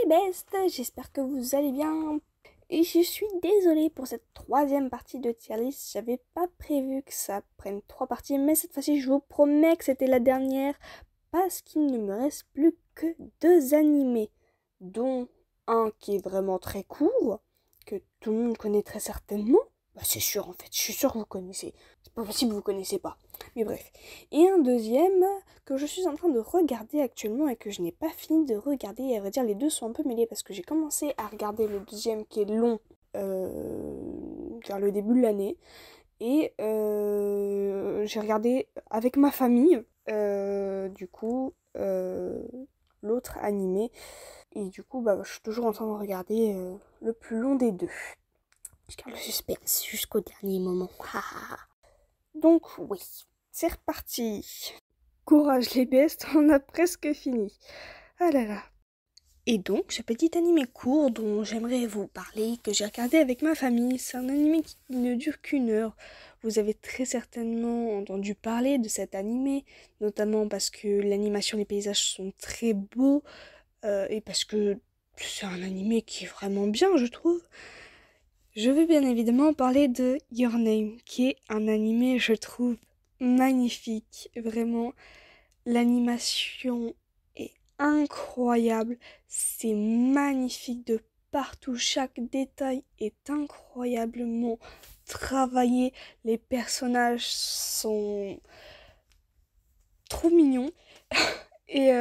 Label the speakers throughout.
Speaker 1: bestes, j'espère que vous allez bien. Et je suis désolée pour cette troisième partie de tier list. J'avais pas prévu que ça prenne 3 parties, mais cette fois-ci je vous promets que c'était la dernière parce qu'il ne me reste plus que 2 animés, dont un qui est vraiment très court, que tout le monde connaît très certainement. Bah, c'est sûr en fait, je suis sûre que vous connaissez. C'est pas possible que vous connaissez pas. Mais bref. Et un deuxième que je suis en train de regarder actuellement et que je n'ai pas fini de regarder. Et à vrai dire, les deux sont un peu mêlés parce que j'ai commencé à regarder le deuxième qui est long vers le début de l'année. Et j'ai regardé avec ma famille, l'autre animé. Et du coup, je suis toujours en train de regarder le plus long des deux. Je garde le suspense jusqu'au dernier moment. Donc oui, c'est reparti. Courage les bestes, on a presque fini. Ah là là. Et donc, ce petit animé court dont j'aimerais vous parler, que j'ai regardé avec ma famille, c'est un animé qui ne dure qu'une heure. Vous avez très certainement entendu parler de cet animé, notamment parce que l'animation, les paysages sont très beaux, et parce que c'est un animé qui est vraiment bien, je trouve. Je vais bien évidemment parler de Your Name, qui est un animé, je trouve, magnifique. Vraiment, l'animation est incroyable. C'est magnifique de partout. Chaque détail est incroyablement travaillé. Les personnages sont trop mignons. Et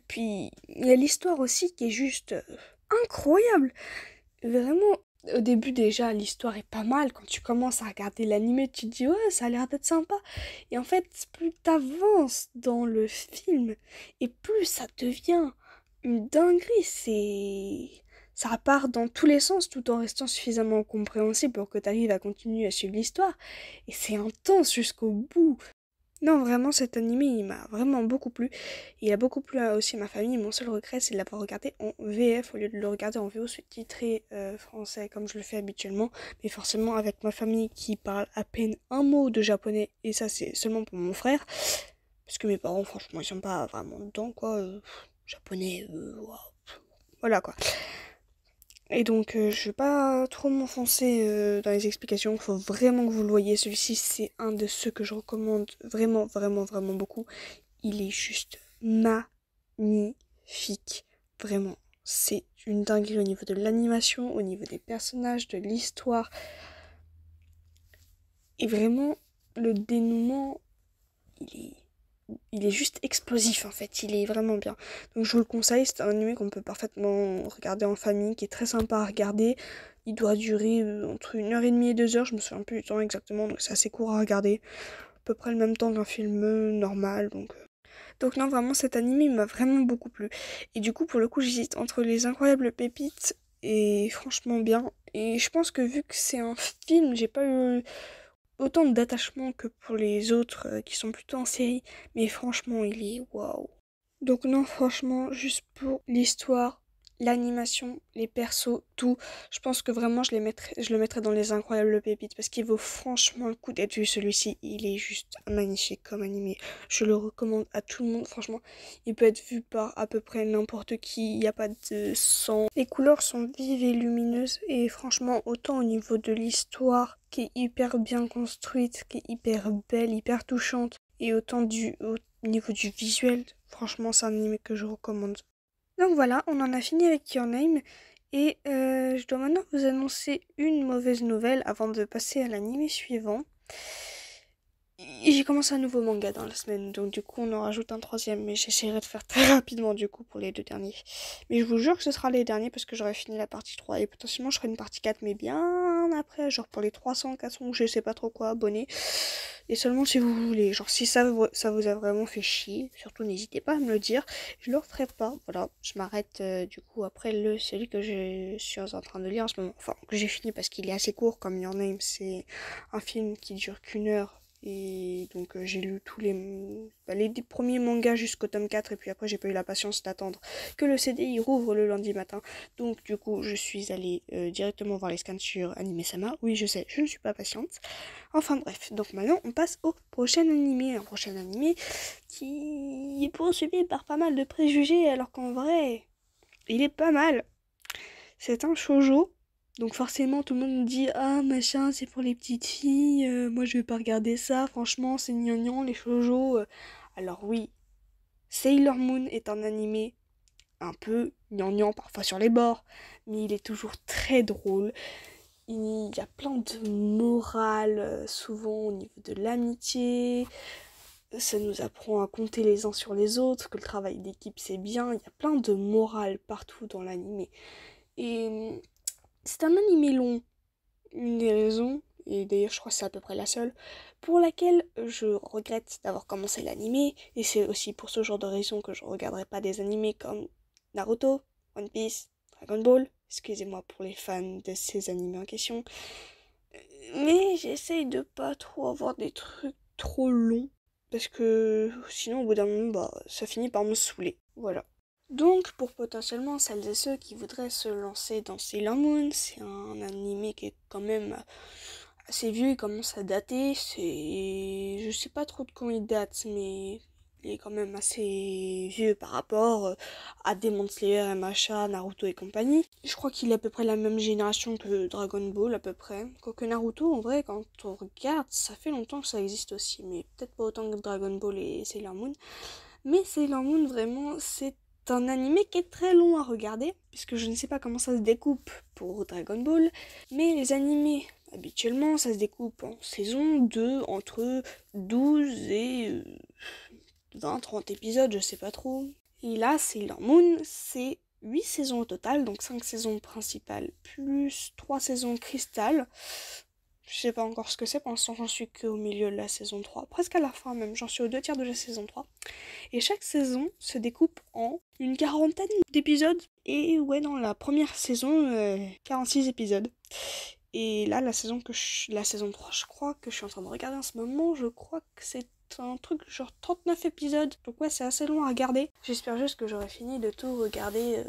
Speaker 1: puis, il y a l'histoire aussi qui est juste incroyable. Vraiment, au début déjà, l'histoire est pas mal. Quand tu commences à regarder l'anime, tu te dis ouais, ça a l'air d'être sympa. Et en fait, plus t'avances dans le film, et plus ça devient une dinguerie. Ça part dans tous les sens tout en restant suffisamment compréhensible pour que tu arrives à continuer à suivre l'histoire. Et c'est intense jusqu'au bout. Non, vraiment, cet animé, il m'a vraiment beaucoup plu. Il a beaucoup plu aussi à ma famille. Mon seul regret, c'est de l'avoir regardé en VF au lieu de le regarder en VO sous-titré français, comme je le fais habituellement. Mais forcément, avec ma famille qui parle à peine un mot de japonais, et ça, c'est seulement pour mon frère. Parce que mes parents, franchement, ils sont pas vraiment dedans, quoi. Japonais, wow. Voilà, quoi. Et donc, je vais pas trop m'enfoncer dans les explications, il faut vraiment que vous le voyez. Celui-ci, c'est un de ceux que je recommande vraiment, vraiment, vraiment beaucoup. Il est juste magnifique. Vraiment, c'est une dinguerie au niveau de l'animation, au niveau des personnages, de l'histoire. Et vraiment, le dénouement, il est juste explosif en fait, il est vraiment bien. Donc je vous le conseille, c'est un anime qu'on peut parfaitement regarder en famille, qui est très sympa à regarder. Il doit durer entre 1h30 et 2h, je me souviens plus du temps exactement, donc c'est assez court à regarder. À peu près le même temps qu'un film normal, donc non, vraiment cet anime il m'a vraiment beaucoup plu. Et du coup pour le coup j'hésite entre Les Incroyables Pépites et Franchement Bien. Et je pense que vu que c'est un film, j'ai pas eu autant d'attachement que pour les autres qui sont plutôt en série, mais franchement il est waouh. Donc non, franchement, juste pour l'histoire, l'animation, les persos, tout, je pense que vraiment je le mettrais dans Les Incroyables Pépites parce qu'il vaut franchement le coup d'être vu. Celui-ci, il est juste magnifique comme animé. Je le recommande à tout le monde, franchement. Il peut être vu par à peu près n'importe qui, il n'y a pas de sang. Les couleurs sont vives et lumineuses et franchement, autant au niveau de l'histoire qui est hyper bien construite, qui est hyper belle, hyper touchante, et autant au niveau du visuel, franchement, c'est un anime que je recommande. Donc voilà, on en a fini avec Your Name. Et je dois maintenant vous annoncer une mauvaise nouvelle avant de passer à l'anime suivant. J'ai commencé un nouveau manga dans la semaine, donc du coup on en rajoute un troisième, mais j'essaierai de faire très rapidement du coup pour les 2 derniers. Mais je vous jure que ce sera les derniers parce que j'aurai fini la partie 3 et potentiellement je ferai une partie 4, mais bien après, genre pour les 300, 400, je sais pas trop quoi, abonnés. Et seulement si vous voulez, genre si ça vous a vraiment fait chier, surtout n'hésitez pas à me le dire, je le referai pas, voilà, je m'arrête du coup après celui que je suis en train de lire en ce moment, enfin que j'ai fini parce qu'il est assez court comme Your Name, c'est un film qui dure qu'une heure. Et donc j'ai lu tous les premiers mangas jusqu'au tome 4 et puis après j'ai pas eu la patience d'attendre que le CDI rouvre le lundi matin. Donc du coup je suis allée directement voir les scans sur Anime-sama. Oui je sais, je ne suis pas patiente. Enfin bref, donc maintenant on passe au prochain animé. Un prochain animé qui est poursuivi par pas mal de préjugés alors qu'en vrai Il est pas mal. C'est un shoujo. Donc forcément tout le monde dit ah machin c'est pour les petites filles, moi je vais pas regarder ça, franchement c'est gnangnan les shoujo. Alors oui, Sailor Moon est un animé un peu gnangnan parfois sur les bords, mais il est toujours très drôle. Il y a plein de morale, souvent au niveau de l'amitié. Ça nous apprend à compter les uns sur les autres, que le travail d'équipe c'est bien. Il y a plein de morale partout dans l'animé. Et c'est un animé long. Une des raisons, et d'ailleurs je crois que c'est à peu près la seule, pour laquelle je regrette d'avoir commencé l'animé, et c'est aussi pour ce genre de raison que je regarderai pas des animés comme Naruto, One Piece, Dragon Ball, excusez-moi pour les fans de ces animés en question, mais j'essaye de pas trop avoir des trucs trop longs, parce que sinon au bout d'un moment, ça finit par me saouler, voilà. Donc, pour potentiellement celles et ceux qui voudraient se lancer dans Sailor Moon, c'est un animé qui est quand même assez vieux, il commence à dater, je sais pas trop de quand il date, mais il est quand même assez vieux par rapport à Demon Slayer, MHA, Naruto et compagnie. Je crois qu'il est à peu près la même génération que Dragon Ball, à peu près. Quoique Naruto, en vrai, quand on regarde, ça fait longtemps que ça existe aussi, mais peut-être pas autant que Dragon Ball et Sailor Moon. Mais Sailor Moon, vraiment, c'est un animé qui est très long à regarder, puisque je ne sais pas comment ça se découpe pour Dragon Ball, mais les animés, habituellement, ça se découpe en saison de entre 12 et 20-30 épisodes, je sais pas trop. Et là, Sailor Moon, c'est 8 saisons au total, donc 5 saisons principales, plus 3 saisons cristal. Je sais pas encore ce que c'est, pour l'instant j'en suis qu'au milieu de la saison 3, presque à la fin même, j'en suis aux 2 tiers de la saison 3. Et chaque saison se découpe en une quarantaine d'épisodes. Et ouais, dans la première saison, 46 épisodes. Et là, la saison 3, je crois que je suis en train de regarder en ce moment, je crois que c'est un truc genre 39 épisodes. Donc ouais, c'est assez long à regarder. J'espère juste que j'aurai fini de tout regarder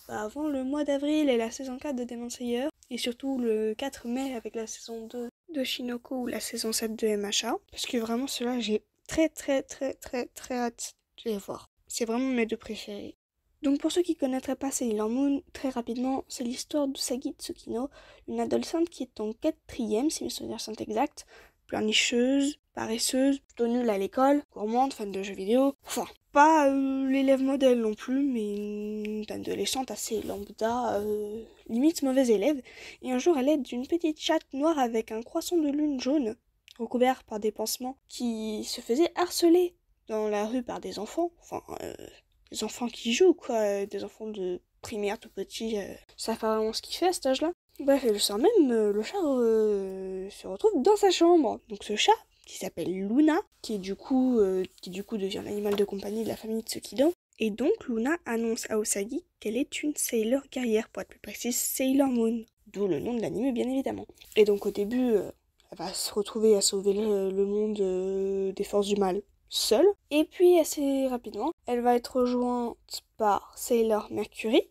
Speaker 1: avant le mois d'avril et la saison 4 de Demon Slayer. Et surtout le 4 mai avec la saison 2 de Shinoko ou la saison 7 de MHA. Parce que vraiment, ceux-là, j'ai très hâte de les voir. C'est vraiment mes deux préférés. Donc pour ceux qui connaîtraient pas Sailor Moon, très rapidement, c'est l'histoire d'Usagi Tsukino, une adolescente qui est en 4e, si mes souvenirs sont exacts, pleurnicheuse, paresseuse, plutôt nulle à l'école, gourmande, fan de jeux vidéo, enfin, pas l'élève modèle non plus, mais une adolescente assez lambda, limite mauvaise élève, et un jour elle aide une petite chatte noire avec un croissant de lune jaune, recouvert par des pansements, qui se faisait harceler dans la rue par des enfants, enfin, des enfants qui jouent, quoi, des enfants de primaire tout petits, ça fait vraiment ce qu'il fait à cet âge-là. Bref, et le soir même, le chat se retrouve dans sa chambre. Donc ce chat, qui s'appelle Luna, qui du coup devient l'animal de compagnie de la famille Tsukido. Et donc Luna annonce à Usagi qu'elle est une Sailor guerrière, pour être plus précise, Sailor Moon. D'où le nom de l'anime, bien évidemment. Et donc au début, elle va se retrouver à sauver le monde des forces du mal seule. Et puis assez rapidement, elle va être rejointe par Sailor Mercury,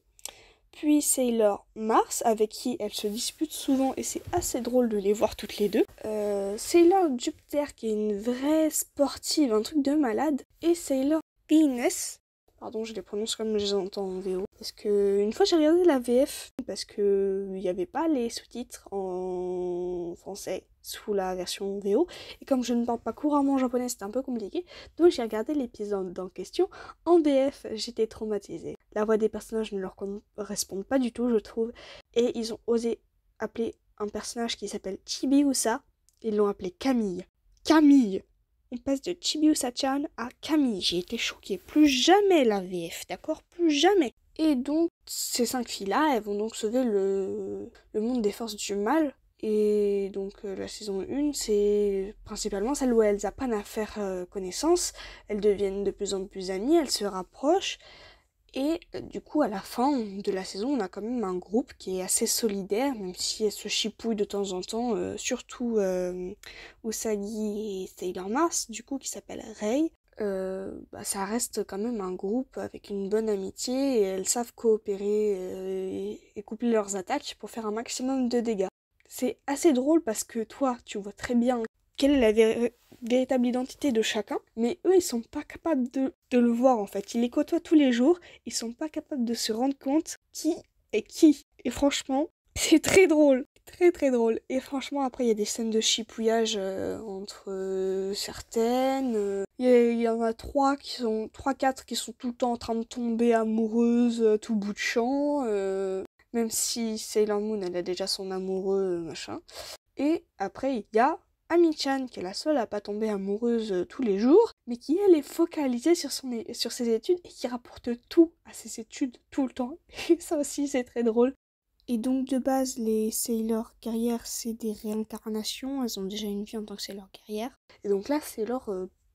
Speaker 1: puis Sailor Mars, avec qui elle se dispute souvent et c'est assez drôle de les voir toutes les deux. Sailor Jupiter, qui est une vraie sportive, un truc de malade. Et Sailor Venus, pardon, je les prononce comme je les entends en VO. Parce que une fois j'ai regardé la VF, parce que il n'y avait pas les sous-titres en français sous la version VO. Et comme je ne parle pas couramment japonais, c'était un peu compliqué. Donc j'ai regardé l'épisode en question en VF. J'étais traumatisée. La voix des personnages ne leur correspond pas du tout, je trouve. Et ils ont osé appeler un personnage qui s'appelle Chibiusa. Ils l'ont appelé Camille. Camille! On passe de Chibiusa-chan à Camille. J'ai été choquée. Plus jamais la VF, d'accord? Plus jamais. Et donc, ces 5 filles-là, elles vont donc sauver le monde des forces du mal. Et donc, la saison 1, c'est principalement celle où elles apprennent à faire connaissance. Elles deviennent de plus en plus amies, elles se rapprochent. Et du coup, à la fin de la saison, on a quand même un groupe qui est assez solidaire, même si elles se chipouillent de temps en temps, surtout Usagi et Sailor Mars, du coup, qui s'appelle Rei. Ça reste quand même un groupe avec une bonne amitié et elles savent coopérer et coupler leurs attaques pour faire un maximum de dégâts. C'est assez drôle parce que toi, tu vois très bien quelle est véritable identité de chacun, mais eux, ils sont pas capables de le voir en fait. Ils les côtoient tous les jours, ils sont pas capables de se rendre compte qui est qui. Et franchement, c'est très drôle. Très très drôle. Et franchement, après, il y a des scènes de chipouillage entre certaines. Il y en a 3-4 qui sont tout le temps en train de tomber amoureuses tout bout de champ. Même si Sailor Moon, elle a déjà son amoureux, machin. Et après, il y a Ami-chan, qui est la seule à pas tomber amoureuse tous les jours, mais qui, elle, est focalisée sur ses études et qui rapporte tout à ses études tout le temps. Et ça aussi, c'est très drôle. Et donc, de base, les Sailor guerrières, c'est des réincarnations. Elles ont déjà une vie en tant que Sailor guerrière. Et donc là, c'est leur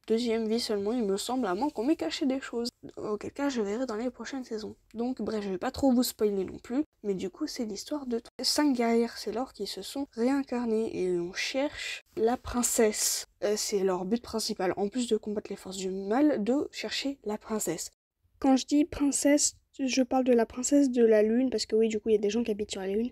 Speaker 1: deuxième vie seulement, il me semble, à moins qu'on m'ait caché des choses. Auquel cas, je verrai dans les prochaines saisons. Donc, bref, je vais pas trop vous spoiler non plus. Mais du coup, c'est l'histoire de 5 guerrières Sailor qui se sont réincarnées. Et on cherche la princesse. C'est leur but principal. En plus de combattre les forces du mal, de chercher la princesse. Quand je dis princesse, je parle de la princesse de la lune, parce que oui, du coup, il y a des gens qui habitent sur la lune.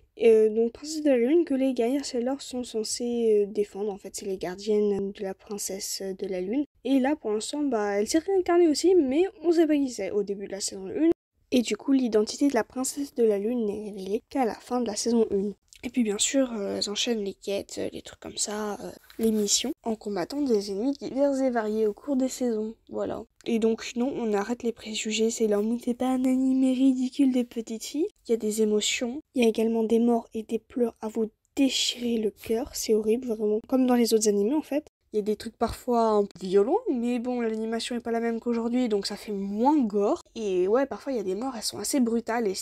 Speaker 1: Donc, princesse de la lune que les guerrières Sailor sont censées défendre. En fait, c'est les gardiennes de la princesse de la lune. Et là, pour l'instant, elle s'est réincarnée aussi, mais on sait pas qui c'est au début de la saison 1. Et du coup, l'identité de la princesse de la lune n'est révélée qu'à la fin de la saison 1. Et puis bien sûr, elles enchaînent les quêtes, les trucs comme ça, les missions, en combattant des ennemis divers et variés au cours des saisons, voilà. Et donc non, on arrête les préjugés, Sailor Moon, c'est pas un animé ridicule des petites filles. Il y a des émotions, il y a également des morts et des pleurs à vous déchirer le cœur, c'est horrible vraiment, comme dans les autres animés en fait. Il y a des trucs parfois un peu violents, mais bon, l'animation est pas la même qu'aujourd'hui, donc ça fait moins gore. Et ouais, parfois il y a des morts, elles sont assez brutales et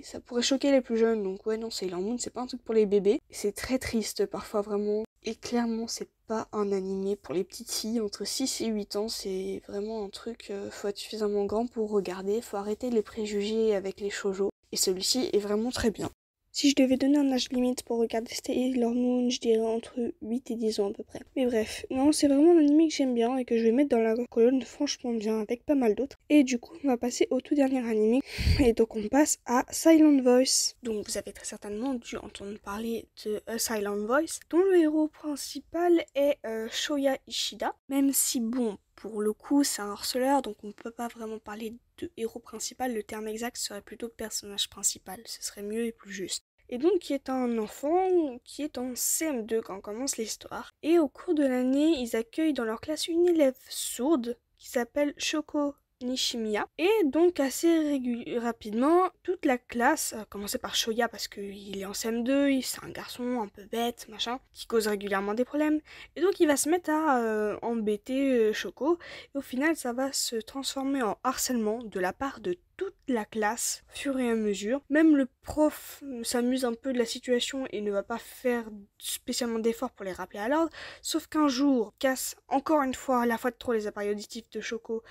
Speaker 1: ça pourrait choquer les plus jeunes. Donc ouais, non, Sailor Moon, c'est pas un truc pour les bébés. C'est très triste parfois, vraiment. Et clairement, c'est pas un animé pour les petites filles entre 6 et 8 ans. C'est vraiment un truc, faut être suffisamment grand pour regarder, faut arrêter les préjugés avec les shoujo. Et celui-ci est vraiment très bien. Si je devais donner un âge limite pour regarder Sailor Moon, je dirais entre 8 et 10 ans à peu près. Mais bref, non, c'est vraiment un anime que j'aime bien et que je vais mettre dans la colonne franchement bien avec pas mal d'autres. Et du coup, on va passer au tout dernier anime. Et donc on passe à Silent Voice. Donc vous avez très certainement dû entendre parler de Silent Voice, dont le héros principal est Shoya Ishida. Même si bon, pour le coup, c'est un harceleur, donc on ne peut pas vraiment parler de héros principal. Le terme exact serait plutôt personnage principal. Ce serait mieux et plus juste. Et donc, qui est un enfant qui est en CM2 quand commence l'histoire. Et au cours de l'année, ils accueillent dans leur classe une élève sourde qui s'appelle Shoko Nishimiya. Et donc assez rapidement, toute la classe, à commencer par Shoya parce qu'il est en CM2, c'est un garçon un peu bête, machin, qui cause régulièrement des problèmes. Et donc il va se mettre à embêter Shoko. Et au final, ça va se transformer en harcèlement de la part de toute la classe, au fur et à mesure. Même le prof s'amuse un peu de la situation et ne va pas faire spécialement d'efforts pour les rappeler à l'ordre. Sauf qu'un jour, casse encore une fois la fois de trop les appareils auditifs de Shoko,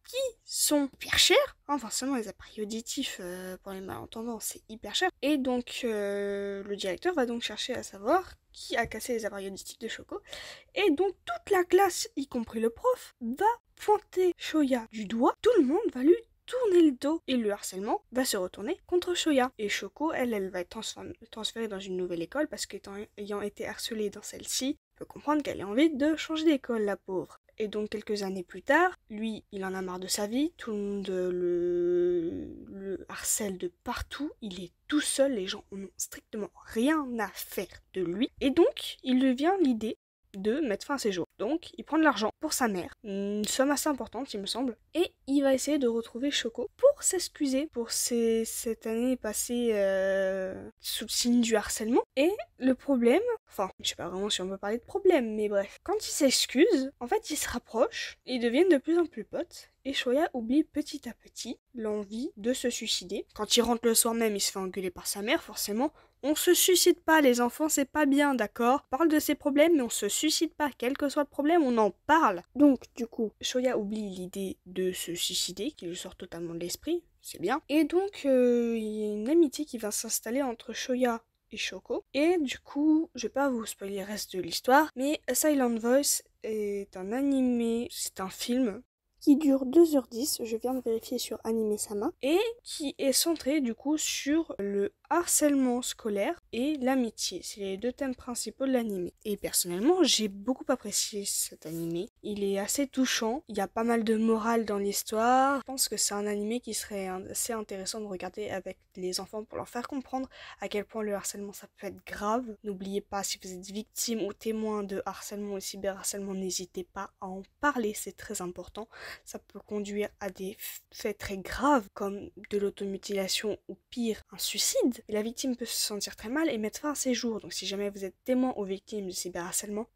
Speaker 1: qui sont hyper chers, forcément les appareils auditifs pour les malentendants c'est hyper cher, et donc le directeur va donc chercher à savoir qui a cassé les appareils auditifs de Shoko, et donc toute la classe, y compris le prof, va pointer Shoya du doigt, tout le monde va lui tourner le dos, et le harcèlement va se retourner contre Shoya. Et Shoko, elle va être transférée dans une nouvelle école, parce qu'ayant été harcelée dans celle-ci, on peut comprendre qu'elle a envie de changer d'école, la pauvre. Et donc quelques années plus tard, lui, il en a marre de sa vie, tout le monde le harcèle de partout, il est tout seul, les gens n'ont strictement rien à faire de lui. Et donc, il lui vient l'idée de mettre fin à ses jours. Donc, il prend de l'argent pour sa mère, une somme assez importante, il me semble, et il va essayer de retrouver Shoko pour s'excuser pour cette année passée sous le signe du harcèlement. Et le problème, je sais pas vraiment si on peut parler de problème, mais bref, quand il s'excuse, en fait, ils se rapprochent, ils deviennent de plus en plus potes, et Shoya oublie petit à petit l'envie de se suicider. Quand il rentre le soir même, il se fait engueuler par sa mère, forcément. On se suicide pas, les enfants, c'est pas bien, d'accord? On parle de ses problèmes, mais on se suicide pas. Quel que soit le problème, on en parle. Donc, du coup, Shoya oublie l'idée de se suicider, qui lui sort totalement de l'esprit, c'est bien. Et donc, il y a une amitié qui va s'installer entre Shoya et Shoko. Et du coup, je vais pas vous spoiler le reste de l'histoire, mais A Silent Voice est un animé, c'est un film qui dure 2h10, je viens de vérifier sur Anime Sama, et qui est centré du coup sur le harcèlement scolaire et l'amitié. C'est les deux thèmes principaux de l'anime. Et personnellement, j'ai beaucoup apprécié cet anime. Il est assez touchant, il y a pas mal de morale dans l'histoire. Je pense que c'est un anime qui serait assez intéressant de regarder avec les enfants pour leur faire comprendre à quel point le harcèlement ça peut être grave. N'oubliez pas, si vous êtes victime ou témoin de harcèlement ou cyberharcèlement, n'hésitez pas à en parler, c'est très important. Ça peut conduire à des faits très graves comme de l'automutilation ou pire, un suicide. Et la victime peut se sentir très mal et mettre fin à ses jours. Donc si jamais vous êtes témoin ou victime de cyberharcèlement,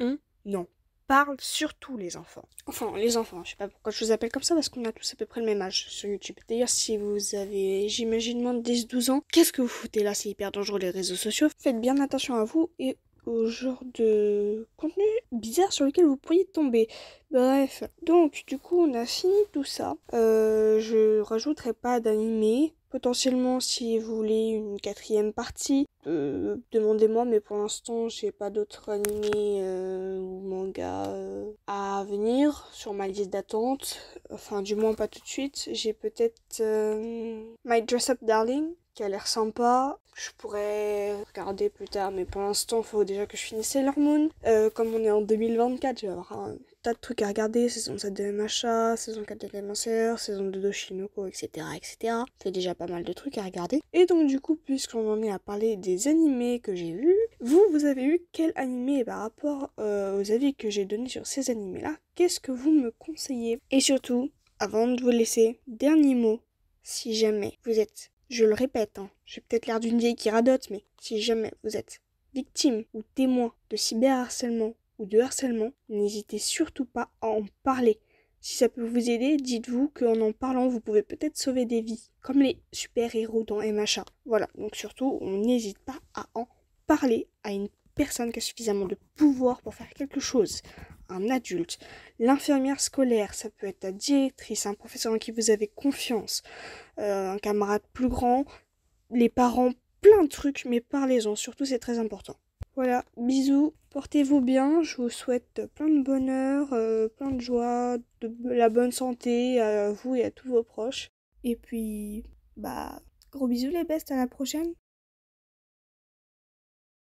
Speaker 1: non. Parle surtout les enfants. Enfin, les enfants, je sais pas pourquoi je vous appelle comme ça parce qu'on a tous à peu près le même âge sur YouTube. D'ailleurs, si vous avez, j'imagine, moins de 10-12 ans, qu'est-ce que vous foutez là? C'est hyper dangereux les réseaux sociaux. Faites bien attention à vous et au genre de contenu bizarre sur lequel vous pourriez tomber. Bref, donc du coup on a fini tout ça. Je rajouterai pas d'animé. Potentiellement, si vous voulez une 4e partie, demandez-moi, mais pour l'instant, j'ai pas d'autres animés ou mangas à venir sur ma liste d'attente. Enfin, du moins pas tout de suite. J'ai peut-être My Dress Up Darling, qui a l'air sympa. Je pourrais regarder plus tard, mais pour l'instant, il faut déjà que je finisse Sailor Moon. Comme on est en 2024, je vais avoir un tas de trucs à regarder. Saison 7 de MHA, saison 4 de Demon Slayer, saison 2 de Shinoko, etc., etc. C'est déjà pas mal de trucs à regarder. Et donc du coup, puisqu'on en est à parler des animés que j'ai vus, vous avez eu quel animé par rapport aux avis que j'ai donnés sur ces animés-là? Qu'est-ce que vous me conseillez? Et surtout, avant de vous laisser, dernier mot, si jamais vous êtes, je le répète, j'ai peut-être l'air d'une vieille qui radote, mais si jamais vous êtes victime ou témoin de cyberharcèlement ou de harcèlement, n'hésitez surtout pas à en parler. Si ça peut vous aider, dites-vous qu'en en parlant, vous pouvez peut-être sauver des vies, comme les super-héros dans MHA. Voilà, donc surtout, on n'hésite pas à en parler à une personne qui a suffisamment de pouvoir pour faire quelque chose. Un adulte, l'infirmière scolaire, ça peut être la directrice, un professeur en qui vous avez confiance, un camarade plus grand, les parents, plein de trucs, mais parlez-en, surtout c'est très important. Voilà, bisous, portez-vous bien, je vous souhaite plein de bonheur, plein de joie, de la bonne santé à vous et à tous vos proches. Et puis, gros bisous les bestes, à la prochaine.